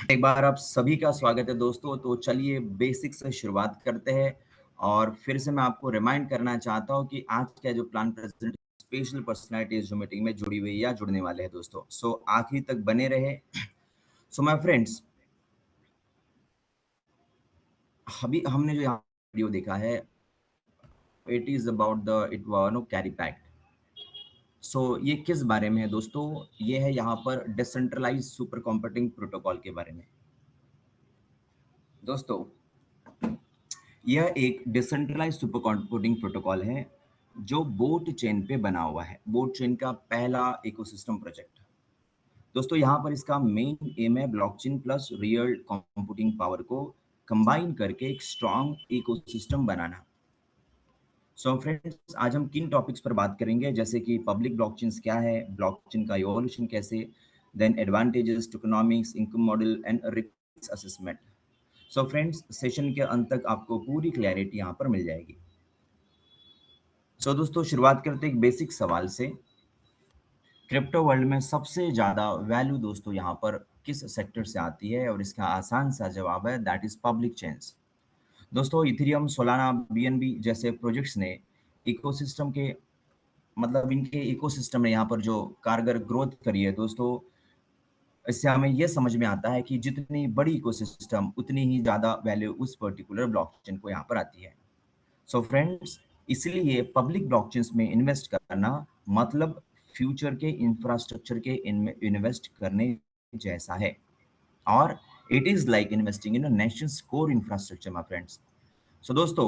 एक बार आप सभी का स्वागत है दोस्तों। तो चलिए बेसिक से शुरुआत करते हैं और फिर से मैं आपको रिमाइंड करना चाहता हूँ कि आज का जो प्लान प्रेजेंट स्पेशल पर्सनालिटीज जो मीटिंग में जुड़ी हुई या जुड़ने वाले हैं दोस्तों। सो आखिरी तक बने रहे। सो माय फ्रेंड्स, अभी हमने जो यहाँ वीडियो देखा है, it is about the it no carry pact. So ये किस बारे में है दोस्तों? ये है यहाँ पर डिसेंट्रलाइज सुपर कंप्यूटिंग प्रोटोकॉल के बारे में दोस्तों। यह एक डिसेंट्रलाइज्ड सुपर कंप्यूटिंग प्रोटोकॉल है जो बोट चेन पे बना हुआ है। बोट चेन का पहला इकोसिस्टम प्रोजेक्ट दोस्तों। यहाँ पर इसका मेन एम है blockchain plus real computing power को कंबाइन करके एक स्ट्रॉन्ग इकोसिस्टम बनाना। सो फ्रेंड्स, आज हम किन टॉपिक्स पर बात करेंगे, जैसे कि पब्लिक ब्लॉकचेन्स क्या है, ब्लॉकचेन का इवोल्यूशन कैसे, then advantages, tokenomics, income model and risk assessment. So friends, session के अंत तक आपको पूरी क्लैरिटी यहाँ पर मिल जाएगी। सो दोस्तों, शुरुआत करते हैं एक बेसिक सवाल से। क्रिप्टो वर्ल्ड में सबसे ज़्यादा वैल्यू दोस्तों यहाँ पर किस सेक्टर से आती है? और इसका आसान सा जवाब है दैट इज पब्लिक चेन्स। दोस्तों, इथेरियम, सोलाना, बीएनबी जैसे प्रोजेक्ट्स ने इकोसिस्टम के मतलब इनके इकोसिस्टम ने यहाँ पर जो कारगर ग्रोथ करी है दोस्तों, इससे हमें यह समझ में आता है कि जितनी बड़ी इकोसिस्टम उतनी ही ज़्यादा वैल्यू उस पर्टिकुलर ब्लॉकचेन को यहाँ पर आती है। सो फ्रेंड्स, इसलिए पब्लिक ब्लॉकचेन्स में इन्वेस्ट करना मतलब फ्यूचर के इंफ्रास्ट्रक्चर के इन्वेस्ट करने जैसा है। और it is like investing in nation's core infrastructure my friends. So दोस्तों,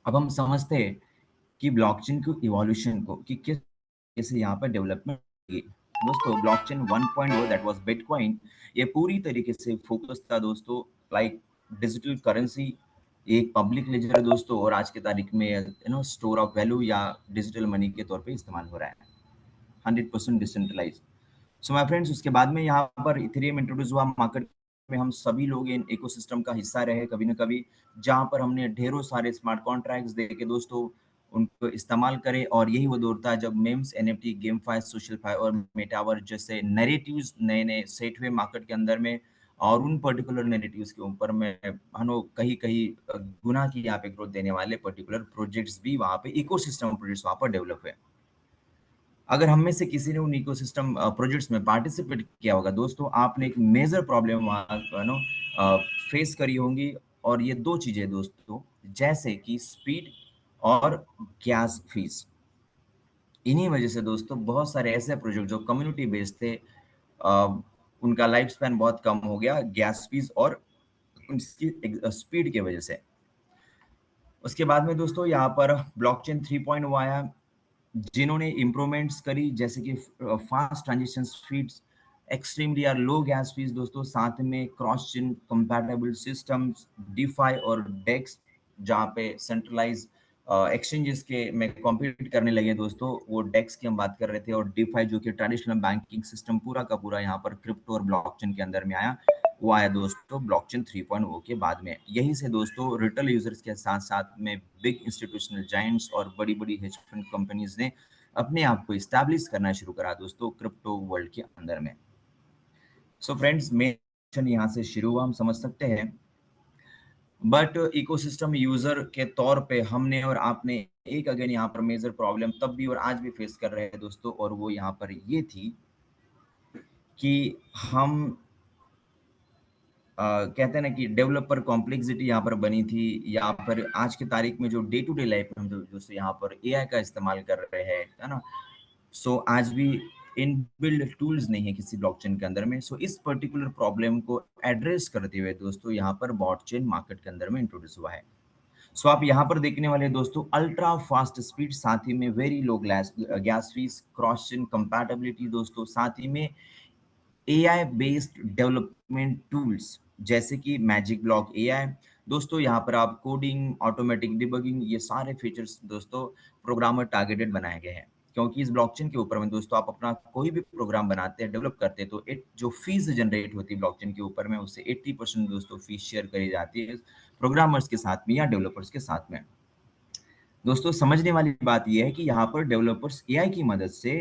अब हम समझते हैं कि ब्लॉकचेन की इवोल्यूशन को कि किस कैसे यहाँ पर डेवलपमेंट होगी। दोस्तों, ब्लॉकचेन 1.0 दैट वाज बिटकॉइन, ये पूरी तरीके से फोकस था दोस्तों लाइक डिजिटल करेंसी, एक पब्लिक लेजर है दोस्तों, और आज की तारीख में स्टोर ऑफ वैल्यू या डिजिटल मनी के तौर पे इस्तेमाल हो रहा है। 100% डिसेंट्रलाइज। सो माय फ्रेंड्स, उसके बाद में यहाँ पर इथेरियम इंट्रोड्यूस हुआ मार्केट में। हम सभी लोग इन इकोसिस्टम का हिस्सा रहे कभी ना कभी, जहाँ पर हमने ढेरों सारे स्मार्ट कॉन्ट्रैक्ट्स देके दोस्तों उनको इस्तेमाल करे। और यही वो दौर था जब मेम्स, एनएफटी, गेमफाई, सोशलफाई और मेटावर्स जैसे नैरेटिव्स नए नए सेट हुए मार्केट के अंदर में। और उन पर्टिकुलर नैरेटिव्स के ऊपर में हम कहीं कहीं गुना की यहाँ पे ग्रोथ देने वाले पर्टिकुलर प्रोजेक्ट्स भी वहाँ पे, इकोसिस्टम प्रोजेक्ट्स वहाँ पर डेवलप हुए। अगर हम में से किसी ने उन इकोसिस्टम प्रोजेक्ट्स में पार्टिसिपेट किया होगा दोस्तों, आपने एक मेजर प्रॉब्लम वहाँ नो फेस करी होंगी। और ये दो चीजें दोस्तों, जैसे कि स्पीड और गैस फीस। इन्हीं वजह से दोस्तों बहुत सारे ऐसे प्रोजेक्ट जो कम्युनिटी बेस्ड थे, अ, उनका लाइफ स्पैन बहुत कम हो गया गैस फीस और उसकी स्पीड की वजह से। उसके बाद में दोस्तों यहाँ पर ब्लॉकचेन 3.0 आया, जिन्होंने इम्प्रूवमेंट्स करी, जैसे कि fast transaction speeds, extremely are low gas fees दोस्तों, साथ में cross chain compatible systems, DeFi और डेक्स, जहाँ पे सेंट्रलाइज एक्सचेंजेस के में कॉम्पीट करने लगे दोस्तों। वो डेक्स की हम बात कर रहे थे, और डीफाई जो कि ट्रेडिशनल बैंकिंग सिस्टम पूरा का पूरा यहाँ पर क्रिप्टो और ब्लॉकचेन के अंदर में आया। वो आया दोस्तों ब्लॉकचेन 3.0 के बाद में। यहीं से दोस्तों रिटेल यूजर्स के साथ साथ में बिग इंस्टीट्यूशनल जायंट्स और बड़ी बड़ी हेज फंड कंपनीज ने अपने आप को इस्टेब्लिश करना शुरू करा दोस्तों क्रिप्टो वर्ल्ड के अंदर में। सो फ्रेंड्स, मेन यहाँ से शुरू हुआ, हम समझ सकते हैं। बट इकोसिस्टम यूजर के तौर पे हमने और आपने एक अगेन यहाँ पर मेजर प्रॉब्लम तब भी और आज भी फेस कर रहे हैं दोस्तों, और वो यहाँ पर ये थी कि हम कहते हैं ना कि डेवलपर कॉम्प्लेक्सिटी यहाँ पर बनी थी। यहाँ पर आज की तारीख में जो डे टू डे लाइफ में हम जो यहाँ पर एआई का इस्तेमाल कर रहे हैं, है ना। सो आज भी इनबिल्ड टूल्स नहीं है किसी ब्लॉकचेन के अंदर में। सो इस पर्टिकुलर प्रॉब्लम को एड्रेस करते हुए दोस्तों यहाँ पर ब्लॉकचेन मार्केट के अंदर में इंट्रोड्यूस हुआ है। सो आप यहाँ पर देखने वाले दोस्तों अल्ट्रा फास्ट स्पीड, साथ ही में very low gas fees, cross chain compatibility दोस्तों, साथ ही में एआई बेस्ड डेवलपमेंट टूल्स जैसे कि मैजिक ब्लॉक एआई। दोस्तों यहाँ पर आप कोडिंग, ऑटोमेटिक डिबगिंग, ये सारे फीचर्स दोस्तों प्रोग्रामर टारगेटेड बनाए गए हैं। क्योंकि इस ब्लॉकचेन के ऊपर में दोस्तों आप अपना कोई भी प्रोग्राम बनाते हैं, डेवलप करते हैं, तो एक जो फीस जनरेट होती है ब्लॉकचेन के ऊपर में, उससे 80% दोस्तों फीस शेयर करी जाती है प्रोग्रामर्स के साथ में या डेवलपर्स के साथ में। दोस्तों, समझने वाली बात यह है कि यहाँ पर डेवलपर्स एआई की मदद से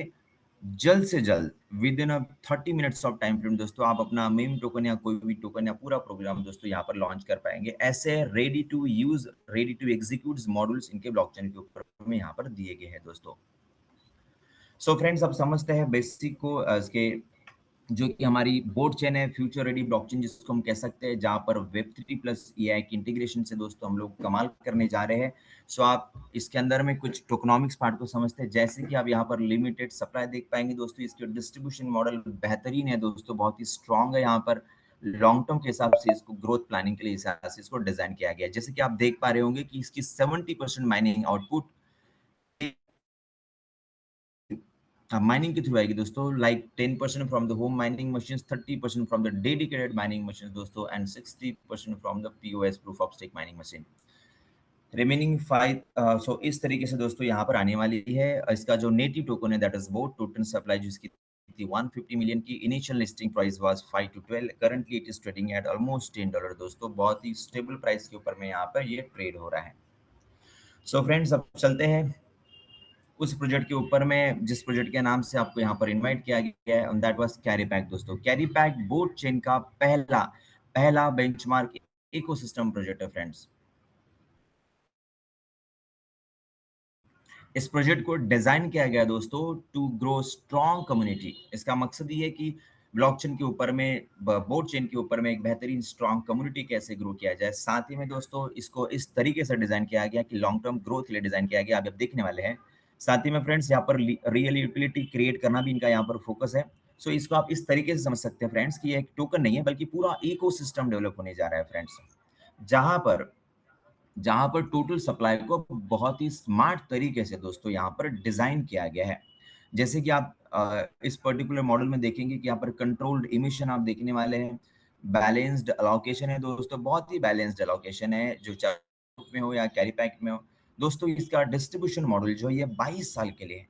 जल्द से जल्द with in 30 minutes of time frame दोस्तों आप अपना मीम टोकन या कोई भी टोकन या पूरा प्रोग्राम दोस्तों यहाँ पर लॉन्च कर पाएंगे। ऐसे ready to use, ready to execute modules इनके ब्लॉकचेन के ऊपर में यहाँ पर दिए गए हैं दोस्तों। सो फ्रेंड्स अब समझते हैं बेसिक को इसके, जो कि हमारी बोर्ड चेन है, फ्यूचर रेडी ब्लॉकचेन जिसको हम कह सकते हैं, जहां पर वेब3 प्लस एआई की इंटीग्रेशन से दोस्तों हम लोग कमाल करने जा रहे हैं। सो आप इसके अंदर में कुछ टोकनॉमिक्स पार्ट को समझते हैं, जैसे कि आप यहाँ पर लिमिटेड सप्लाई देख पाएंगे दोस्तों। इसके डिस्ट्रीब्यूशन मॉडल बेहतरीन है दोस्तों, बहुत ही स्ट्रांग है। यहाँ पर लॉन्ग टर्म के हिसाब से इसको ग्रोथ प्लानिंग के लिए हिसाब से इसको डिजाइन किया गया है। जैसे कि आप देख पा रहे होंगे कि इसकी 70% माइनिंग आउटपुट माइनिंग के थ्रू आएगी दोस्तों, like 10% from the home mining machine, 30% from the dedicated mining machine दोस्तों, and 60% from the POS proof of stake mining machine. Remaining 5 so इस तरीके से दोस्तों यहाँ पर आने वाली है। इसका जो नेटिव टोकन है that is boat total supply जिसकी थी 150 मिलियन की। Initial listing price was 5 to 12, currently it is trading at almost $10 दोस्तों, बहुत ही स्टेबल प्राइस के ऊपर में यहाँ पर ये ट्रेड हो रहा है। सो फ्रेंड्स अब चलते हैं उस प्रोजेक्ट के ऊपर में जिस प्रोजेक्ट के नाम से आपको यहाँ पर इनवाइट किया गया है, दैट वाज कैरी पैक दोस्तों। कैरी पैक बोट चेन का पहला पहला बेंचमार्क इकोसिस्टम प्रोजेक्ट है फ्रेंड्स। इस प्रोजेक्ट को डिजाइन किया गया दोस्तों टू ग्रो स्ट्रॉन्ग कम्युनिटी। इसका मकसद ये है कि ब्लॉकचेन के ऊपर में, बोट चेन के ऊपर में एक बेहतरीन स्ट्रॉन्ग कम्युनिटी कैसे ग्रो किया जाए। साथ ही में दोस्तों इसको इस तरीके से डिजाइन किया गया कि लॉन्ग टर्म ग्रोथ के लिए डिजाइन किया गया, आप अब देखने वाले हैं। साथ ही में फ्रेंड्स यहाँ पर रियल यूटिलिटी क्रिएट करना भी इनका यहाँ पर फोकस है। सो इसको आप इस तरीके से समझ सकते हैं फ्रेंड्स कि ये एक टोकन नहीं है बल्कि पूरा इकोसिस्टम डेवलप होने जा रहा है फ्रेंड्स, जहां पर जहां पर टोटल सप्लाई को बहुत ही स्मार्ट तरीके से दोस्तों यहाँ पर डिजाइन किया गया है। जैसे कि आप इस पर्टिकुलर मॉडल में देखेंगे कि यहाँ पर कंट्रोल्ड इमिशन आप देखने वाले हैं, बैलेंस्ड अलोकेशन है दोस्तों, बहुत ही बैलेंस्ड अलोकेशन है, जो चाहे में हो या कैरी पैक में हो दोस्तों। इसका डिस्ट्रीब्यूशन मॉडल जो है ये 22 साल के लिए है।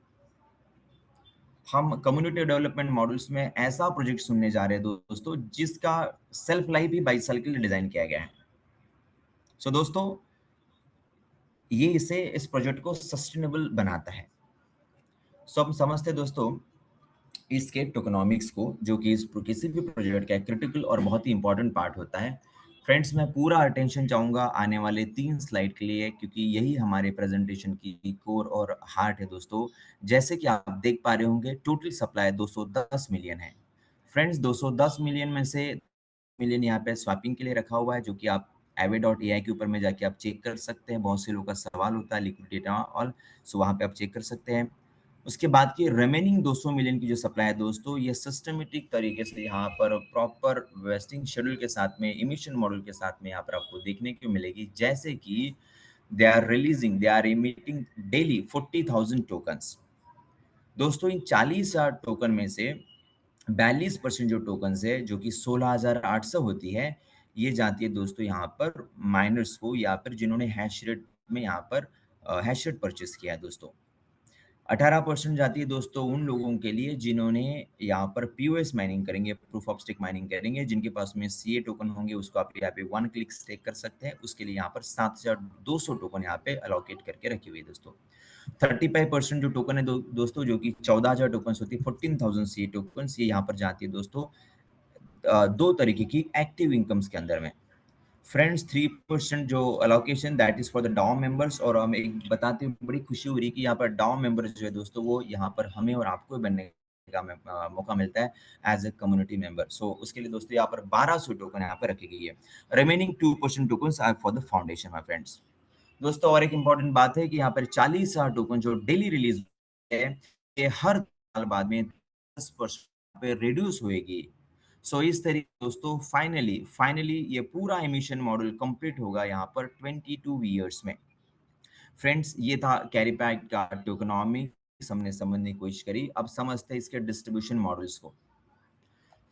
हम कम्युनिटी डेवलपमेंट मॉडल्स में ऐसा प्रोजेक्ट सुनने जा रहे हैं दोस्तों जिसका सेल्फ लाइफ भी 22 साल के लिए डिजाइन किया गया है। सो दोस्तों ये इसे इस प्रोजेक्ट को सस्टेनेबल बनाता है। सो हम समझते हैं दोस्तों इसके टोकनॉमिक्स को, जो कि इस किसी भी प्रोजेक्ट का क्रिटिकल और बहुत ही इंपॉर्टेंट पार्ट होता है। फ्रेंड्स मैं पूरा अटेंशन चाहूंगा आने वाले 3 स्लाइड के लिए, क्योंकि यही हमारे प्रेजेंटेशन की कोर और हार्ट है दोस्तों। जैसे कि आप देख पा रहे होंगे टोटल सप्लाई 210 मिलियन है फ्रेंड्स। 210 मिलियन में से मिलियन यहाँ पे स्वैपिंग के लिए रखा हुआ है, जो कि आप aave.ai के ऊपर में जाके आप चेक कर सकते हैं। बहुत से लोगों का सवाल होता है लिक्विडिटी डेटा ऑल, सो वहाँ पे आप चेक कर सकते हैं। उसके बाद की रिमेनिंग 200 मिलियन की जो सप्लाई है दोस्तों, ये सिस्टमेटिक तरीके से यहाँ पर प्रॉपर वेस्टिंग शेड्यूल के साथ में, इमिशन मॉडल के साथ में यहाँ पर आपको देखने को मिलेगी। जैसे कि they are emitting daily 40,000 tokens दोस्तों। इन 40,000 टोकन में से 42% जो टोकन है, जो कि 16,800 होती है, ये जाती है दोस्तों यहाँ पर माइनर्स को, या फिर जिन्होंने हैश रेट में यहाँ पर हैश रेट परचेस किया है दोस्तों। 18% जाती है दोस्तों उन लोगों के लिए जिन्होंने यहाँ पर पीओएस माइनिंग करेंगे, प्रूफ ऑफ स्टेक माइनिंग करेंगे, जिनके पास में सीए टोकन होंगे। उसको आप यहाँ पे 1 क्लिक स्टेक कर सकते हैं। उसके लिए यहाँ पर 7,200 टोकन यहाँ पे अलोकेट करके रखी हुई है दोस्तों। 35% जो टोकन है दोस्तों, जो कि 14,000 टोकन होती है, 14,000 सी टोकन, ये यहाँ पर जाती है दोस्तों दो तरीके की एक्टिव इनकम्स के अंदर में फ्रेंड्स। 3% जो allocation that is for the डाउ मेंबर्स। और हम एक बताते हुए बड़ी खुशी हो रही कि यहाँ पर डाउ मेंबर्स जो है दोस्तों, वो यहाँ पर हमें और आपको बनने का मौका मिलता है एज ए कम्युनिटी मेंबर। सो उसके लिए दोस्तों यहाँ पर 1200 टोकन यहाँ पर रखी गई है। Remaining 2% token are for the foundation my friends. दोस्तों और एक इम्पॉर्टेंट बात है कि यहाँ पर 40,000 टोकन जो डेली रिलीज है, ये हर साल बाद में 10% पे रिड्यूस होएगी। सो इस तरीके दोस्तों फाइनली ये पूरा एमिशन मॉडल कंप्लीट होगा यहाँ पर 22 ईयर्स में। फ्रेंड्स ये था कैरी पैक का टोकनॉमिक्स, हमने समझने की कोशिश करी। अब समझते हैं इसके डिस्ट्रीब्यूशन मॉडल्स को।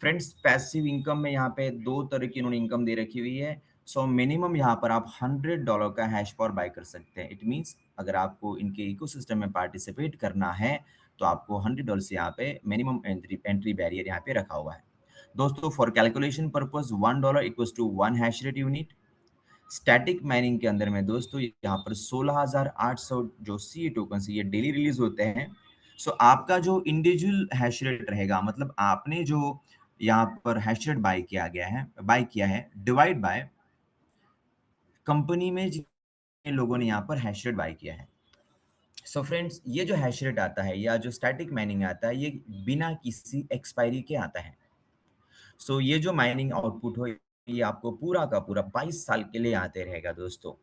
फ्रेंड्स पैसिव इनकम में यहाँ पे दो तरह की इन्होंने इनकम दे रखी हुई है। सो मिनिमम यहाँ पर आप $100 का हैश पावर बाय कर सकते हैं। इट मीन्स अगर आपको इनके इकोसिस्टम में पार्टिसिपेट करना है तो आपको $100 से यहाँ पे मिनिमम एंट्री बैरियर यहाँ पे रखा हुआ है दोस्तों। For calculation purpose $1 equals to 1 hash rate unit. Static mining के अंदर में दोस्तों यहाँ पर 16,800 जो सी टोकन ये डेली रिलीज होते हैं। सो आपका जो इंडिविजुअल हैश रेट रहेगा, मतलब आपने जो यहाँ पर हैश रेट बाय किया है डिवाइड बाय कंपनी में जितने लोगों ने यहाँ पर हैश रेट बाय किया है। सो फ्रेंड्स, ये जो हैश रेट आता है या जो स्टैटिक माइनिंग आता है, ये बिना किसी एक्सपायरी के आता है। सो ये जो माइनिंग आउटपुट हो, ये आपको पूरा का पूरा 22 साल के लिए आते रहेगा दोस्तों।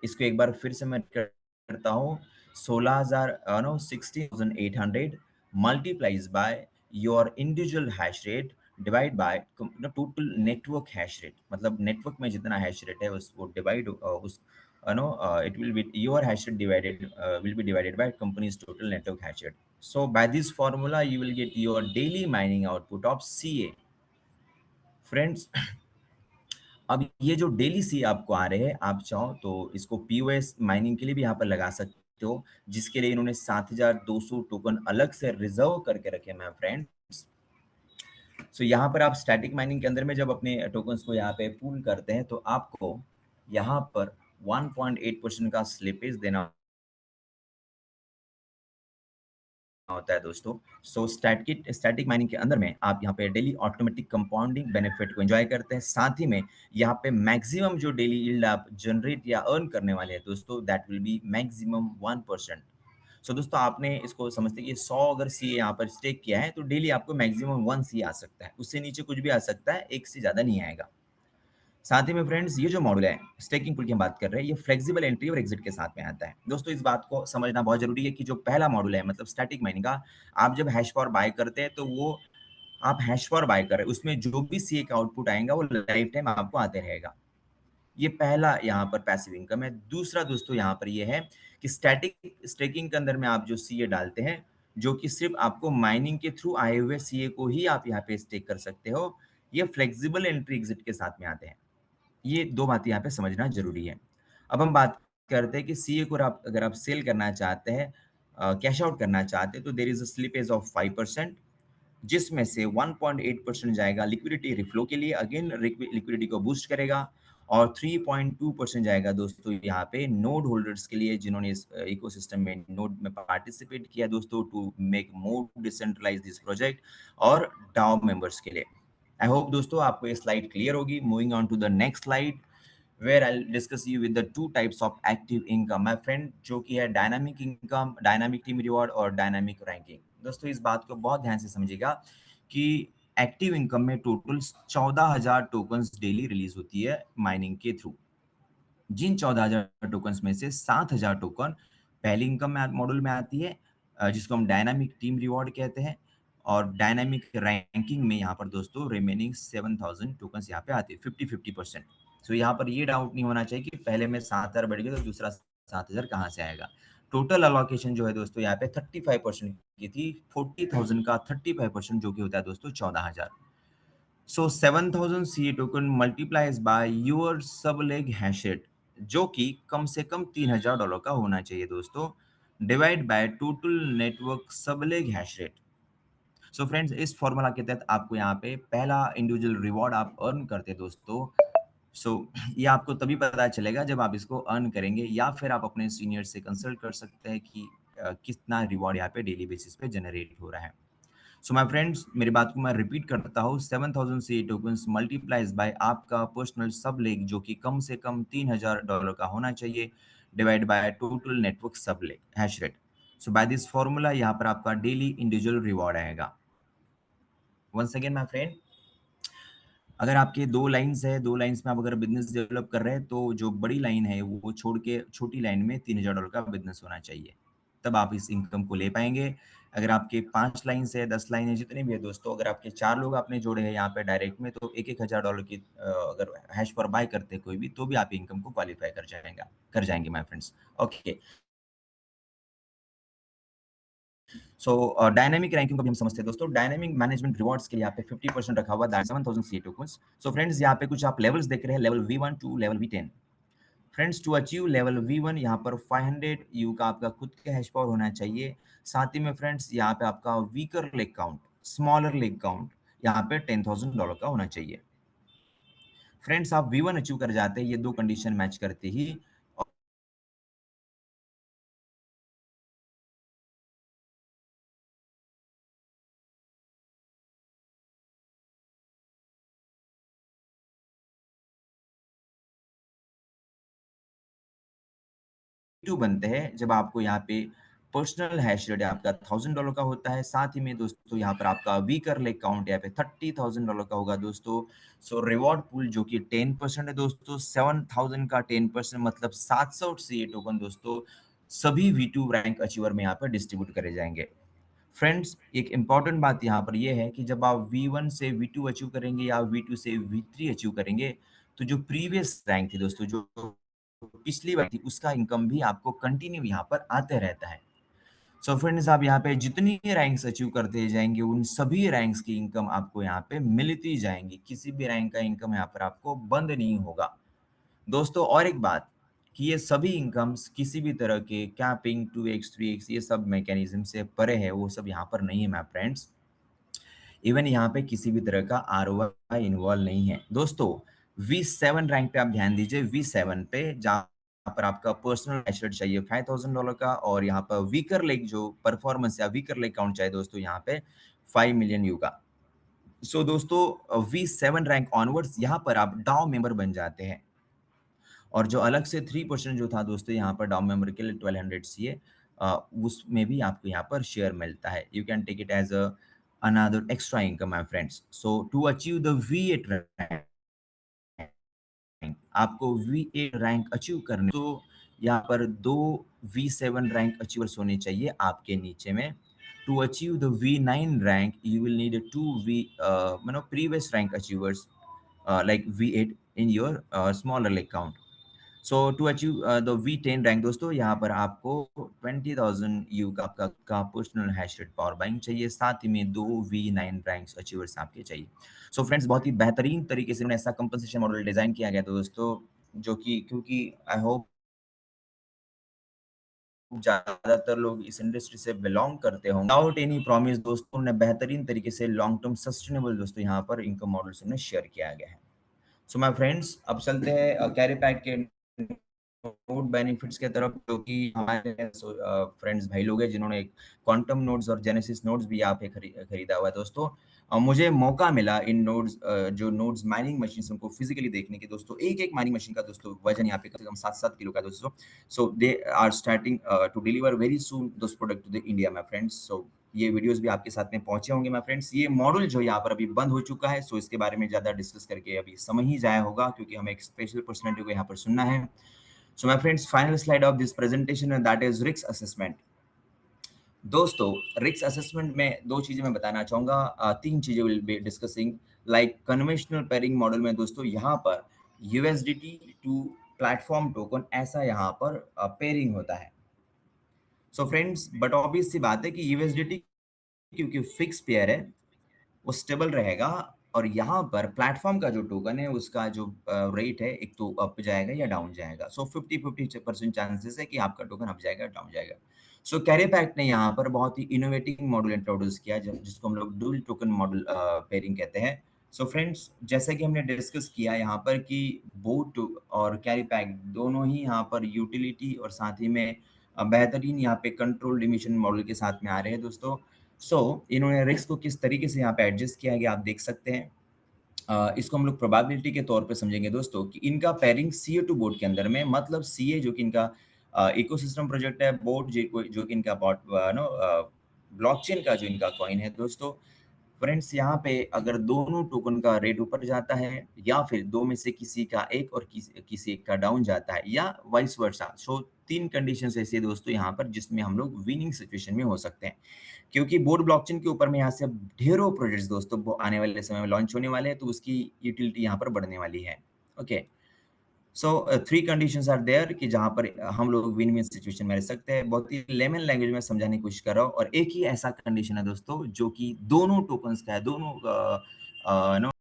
इसको एक बार फिर से मैं करता हूँ, 16,800 multiplies by your individual hash rate divide by total network hash rate, मतलब नेटवर्क में जितना हैश रेट है उसको डिवाइड उस it will be your hash rate divided will be divided by company's total network hash rate. So by this formula you will get your daily mining output of CA. Friends, अब ये जो daily सी आपको आ रहे हैं, आप चाहो तो इसको पीओएस माइनिंग के लिए भी यहाँ पर लगा सकते हो, जिसके लिए इन्होंने 7,200 टोकन अलग से रिजर्व करके रखे हैं फ्रेंड्स। सो यहाँ पर आप स्टैटिक माइनिंग के अंदर में जब अपने टोकन्स को यहाँ पे पूल करते हैं, तो आपको यहाँ पर 1.8% का स्लिपेज देना होता है दोस्तों। सो स्टैटिक माइनिंग के अंदर में आप यहाँ पे डेली ऑटोमेटिक कंपाउंडिंग बेनिफिट को एंजॉय करते हैं। साथ ही में यहाँ पे मैक्सिमम जो डेली यील्ड आप जनरेट या अर्न करने वाले हैं दोस्तों, दैट विल बी मैक्सिमम 1%। सो दोस्तों, आपने इसको समझते कि 100 अगर सी यहाँ पर स्टेक किया है तो डेली आपको मैक्सिमम 1 सी आ सकता है, उससे नीचे कुछ भी आ सकता है, एक से ज़्यादा नहीं आएगा। साथ ही में फ्रेंड्स, ये जो मॉडल है स्टेकिंग पूल की हम बात कर रहे हैं, ये फ्लेक्सिबल एंट्री और एग्जिट के साथ में आता है। दोस्तों, इस बात को समझना बहुत जरूरी है कि जो पहला मॉडल है, मतलब स्टैटिक माइनिंग का, आप जब हैश पावर बाय करते हैं तो वो आप हैश पावर बाय कर रहे हैं, उसमें जो भी सीए का आउटपुट आएगा वो लाइफ टाइम आपको आते रहेगा। ये पहला यहाँ पर पैसिव इनकम है। दूसरा दोस्तों यहाँ पर ये है कि स्टैटिक स्टेकिंग के अंदर में आप जो सीए डालते हैं, जो कि सिर्फ आपको माइनिंग के थ्रू आए हुए सीए को ही आप यहाँ पे स्टेक कर सकते हो, ये फ्लेक्सिबल एंट्री एग्जिट के साथ में आते हैं। ये 2 बातें यहाँ पे समझना ज़रूरी है। अब हम बात करते हैं कि सीए को आप अगर आप सेल करना चाहते हैं, कैश आउट करना चाहते हैं, तो there is a slippage of 5%, जिसमें से 1.8% जाएगा लिक्विडिटी रिफ्लो के लिए, अगेन लिक्विडिटी को बूस्ट करेगा, और 3.2% जाएगा दोस्तों यहाँ पे नोड होल्डर्स के लिए, जिन्होंने इस इकोसिस्टम में नोड में पार्टिसिपेट किया दोस्तों, to make more decentralize this project, और डाओ मेंबर्स के लिए। आई होप दोस्तों आपको ये स्लाइड क्लियर होगी। Moving on to the next slide, where I discuss you with the two types of active income my friend, जो कि है dynamic income, dynamic team reward और डायनामिक रैंकिंग। दोस्तों, इस बात को बहुत ध्यान से समझिएगा कि एक्टिव इनकम में टोटल 14,000 टोकन्स डेली रिलीज होती है माइनिंग के थ्रू। जिन 14,000 टोकन्स में से 7,000 टोकन पहली इनकम में मॉडल में आती है, जिसको हम डायनामिक टीम रिवॉर्ड कहते हैं, और डायनामिक रैंकिंग में यहाँ पर दोस्तों रिमेनिंग 7,000 टोकन्स यहाँ पे आती है, 50-50%। सो यहाँ पर ये डाउट नहीं होना चाहिए कि पहले में 7,000 बढ़ गया तो दूसरा 7,000 कहाँ से आएगा। टोटल अलोकेशन जो है दोस्तों यहाँ पे 35% की थी, 40,000 का 35%, जो कि होता है दोस्तों 14,000। सो 7,000 सी टोकन मल्टीप्लाइज बाय योर सब लेग हैश रेट, जो कि कम से कम $3,000 का होना चाहिए दोस्तों, divide by total network sub leg hash rate. So friends, इस फॉर्मूला के तहत आपको यहाँ पे पहला इंडिविजुअल रिवॉर्ड आप अर्न करते हैं दोस्तों। सो ये आपको तभी पता चलेगा जब आप इसको अर्न करेंगे, या फिर आप अपने सीनियर से कंसल्ट कर सकते हैं कि कितना रिवॉर्ड यहाँ पे डेली बेसिस पे जनरेट हो रहा है। सो माय फ्रेंड्स, मेरी बात को मैं रिपीट करता हूँ, 7,000 सी टोकन्स मल्टीप्लाइज बाय आपका पर्सनल सब लेग, जो कि कम से कम $3,000 का होना चाहिए, divide by total network sub leg hash rate. So by this formula यहाँ पर आपका डेली इंडिविजुअल रिवॉर्ड आएगा। वंस अगेन माय फ्रेंड, अगर आपके 2 लाइन्स है, 2 लाइन्स में आप अगर बिजनेस डेवलप कर रहे हैं, तो जो बड़ी लाइन है वो छोड़ के छोटी लाइन में $3,000 का बिजनेस होना चाहिए, तब आप इस इनकम को ले पाएंगे। अगर आपके 5 लाइन है, 10 लाइन है, जितने भी है दोस्तों, अगर आपके 4 लोग आपने जोड़े हैं यहाँ पे डायरेक्ट में, तो $1,000 की अगर हैश पर बाय करते हैं कोई भी, तो भी आप इनकम को क्वालिफाई कर जाएंगे my friends. Okay, so dynamic ranking को भी हम समझते हैं दोस्तों। डायनामिक मैनेजमेंट रिवॉर्ड्स के लिए यहाँ पे 50% रखा हुआ है, 7,000 सी टोकन्स। सो फ्रेंड्स, यहाँ पे कुछ आप लेवल्स देख रहे हैं, level V1 to level V10। Friends, to achieve level V1 यहाँ पर 500 यू का आपका खुद का हैश पावर होना चाहिए। साथ ही में फ्रेंड्स, यहाँ पे आपका weaker leg count, smaller leg count यहाँ पे $10,000 का होना चाहिए। फ्रेंड्स, आप V1 अचीव कर जाते हैं ये 2 कंडीशन मैच करते ही, V2 बनते हैं जब आपको यहाँ पे पर्सनल हैश रेट आपका $1000 का होता है। साथ ही में दोस्तों यहाँ पर आपका वीकर लेग काउंट यहाँ पे $30,000 का होगा दोस्तों। सो रिवॉर्ड पूल जो कि 10% है दोस्तों, 7000 का 10% मतलब 700 सीए टोकन दोस्तों सभी V2 रैंक अचीवर में यहाँ पर डिस्ट्रीब्यूट करे जाएँगे। फ्रेंड्स, एक इम्पॉर्टेंट बात यहाँ पर ये है कि जब आप V1 से V2 अचीव करेंगे या V2 से V3 अचीव करेंगे, तो जो प्रीवियस रैंक थी दोस्तों, जो पिछली बार थी, उसका इनकम भी आपको कंटिन्यू यहाँ पर आते रहता है। सो फ्रेंड्स, आप यहाँ पे जितनी रैंक्स अचीव करते जाएँगे, उन सभी रैंक्स की इनकम आपको यहाँ पे मिलती जाएँगी। किसी भी रैंक का इनकम यहाँ पर आपको बंद नहीं होगा। दोस्तों और एक बात कि ये सभी इनकम्स किसी भी तरह के कैपिंग 2x 3x ये सब मैकेनिज्म से परे है, वो सब यहाँ पर नहीं है माय फ्रेंड्स। इवन यहाँ पे किसी भी तरह का आरओआई इन्वॉल्व नहीं है। दोस्तों V7 रैंक पे आप ध्यान दीजिए, V7 पे जहाँ पर आपका पर्सनल एसेट चाहिए $5000 का और यहाँ पर वीकर लेग जो परफॉर्मेंस या वीकर लेग काउंट चाहिए दोस्तों यहाँ पे 5 मिलियन यू का। सो दोस्तों V7 रैंक ऑनवर्ड्स यहाँ पर आप डाउ मेंबर बन जाते हैं। और जो अलग से 3% जो था दोस्तों यहाँ पर डाउन मेंबर के लिए 1200 सीए उसमें भी आपको यहाँ पर शेयर मिलता है। You can take it as a another extra income my friends. So to achieve the V8 rank आपको V8 रैंक अचीव करने तो यहाँ पर 2 V7 रैंक अचीवर्स होने चाहिए आपके नीचे में। To achieve the V9 rank you will need 2 मतलब previous rank achievers like V8 in your smaller leg count. So to achieve the V10 rank दोस्तों यहाँ पर आपको 20,000 यू का आपका personal hash rate power buying चाहिए। साथ ही में 2 V9 रैंक्स अचीवर्स आपके चाहिए। सो फ्रेंड्स, बहुत ही बेहतरीन तरीके से उन्होंने ऐसा कंपनसेशन मॉडल डिजाइन किया गया था दोस्तों, जो कि क्योंकि आई होप ज्यादातर लोग इस इंडस्ट्री से बिलोंग करते होंगे। विदाउट एनी प्रॉमिस दोस्तों ने बेहतरीन तरीके से लॉन्ग टर्म सस्टेनेबल दोस्तों यहाँ पर इनकम मॉडल्स उन्हें शेयर किया गया है। सो माय फ्रेंड्स, अब चलते हैं कैरी पैक के नोड बेनिफिट्स के तरफ, जो कि हमारे फ्रेंड्स भाई लोग हैं जिन्होंने क्वांटम नोड्स और जेनेसिस नोड्स भी यहाँ पे खरीदा हुआ है दोस्तों। मुझे मौका मिला इन नोड्स जो नोड्स माइनिंग मशीन उनको फिजिकली देखने के दोस्तों। एक एक माइनिंग मशीन का दोस्तों वजन यहाँ पे कम से कम 7-7 किलो का दोस्तों। So they are starting to deliver very soon those product to the India my friends. So ये वीडियोस भी आपके साथ में पहुंचे होंगे माय फ्रेंड्स। ये मॉडल जो यहाँ पर अभी बंद हो चुका है, सो इसके बारे में ज्यादा डिस्कस करके अभी समय ही जाया होगा, क्योंकि हमें एक स्पेशल पर्सनालिटी को यहाँ पर सुनना है। So my friends, final slide of this presentation and that is risk assessment. दोस्तों रिस्क असेसमेंट में दो चीजें मैं बताना चाहूंगा, तीन चीजें will be discussing. Like conventional pairing model में दोस्तों यहाँ पर USDT टू प्लेटफॉर्म टोकन ऐसा यहाँ पर पेयरिंग होता है। सो फ्रेंड्स, बट ऑब्वियस सी बात है कि USDT क्योंकि फिक्स पेयर है वो स्टेबल रहेगा, और यहाँ पर प्लेटफॉर्म का जो टोकन है उसका जो रेट है एक तो अप जाएगा या डाउन जाएगा। सो 50-50% चांसेस है कि आपका टोकन अप जाएगा डाउन जाएगा। सो कैरियपैक्ट ने यहाँ पर बहुत ही इनोवेटिव मॉडल इंट्रोड्यूस किया जिसको हम लोग डुअल टोकन मॉडल पेयरिंग कहते हैं। सो फ्रेंड्स, जैसे कि हमने डिस्कस किया यहाँ पर कि बोट और कैरिपैक्ट दोनों ही यहाँ पर यूटिलिटी और साथ ही में बेहतरीन यहाँ पे कंट्रोल डिमिशन मॉडल के साथ में आ रहे हैं दोस्तों। इन्होंने रिस्क को किस तरीके से यहाँ पे एडजस्ट किया गया आप देख सकते हैं। इसको हम लोग प्रोबेबिलिटी के तौर पे समझेंगे दोस्तों कि इनका पेयरिंग CA2 बोर्ड के अंदर में, मतलब CA जो कि इनका इकोसिस्टम प्रोजेक्ट है, बोर्ड जो कि इनका ब्लॉकचेन का जो इनका कॉइन है दोस्तों। फ्रेंड्स, यहाँ पे अगर दोनों टोकन का रेट ऊपर जाता है या फिर दो में से किसी का एक और किसी एक का डाउन जाता है या वाइस वर्सा, सो तीन कंडीशंस ऐसी है दोस्तों यहाँ पर जिसमें हम लोग विनिंग सिचुएशन में हो सकते हैं। क्योंकि बोर्ड ब्लॉकचेन के ऊपर में यहाँ से अब ढेरों प्रोजेक्ट्स दोस्तों वो आने वाले समय में लॉन्च होने वाले हैं, तो उसकी यूटिलिटी यहाँ पर बढ़ने वाली है। Okay, so 3 conditions are there कि जहाँ पर हम लोग विन विन सिचुएशन में रह सकते हैं। बहुत ही लेमन लैंग्वेज में समझाने की कोशिश कर रहा हूँ, और एक ही ऐसा कंडीशन है दोस्तों जो कि दोनों टोकन्स का है, दोनों नो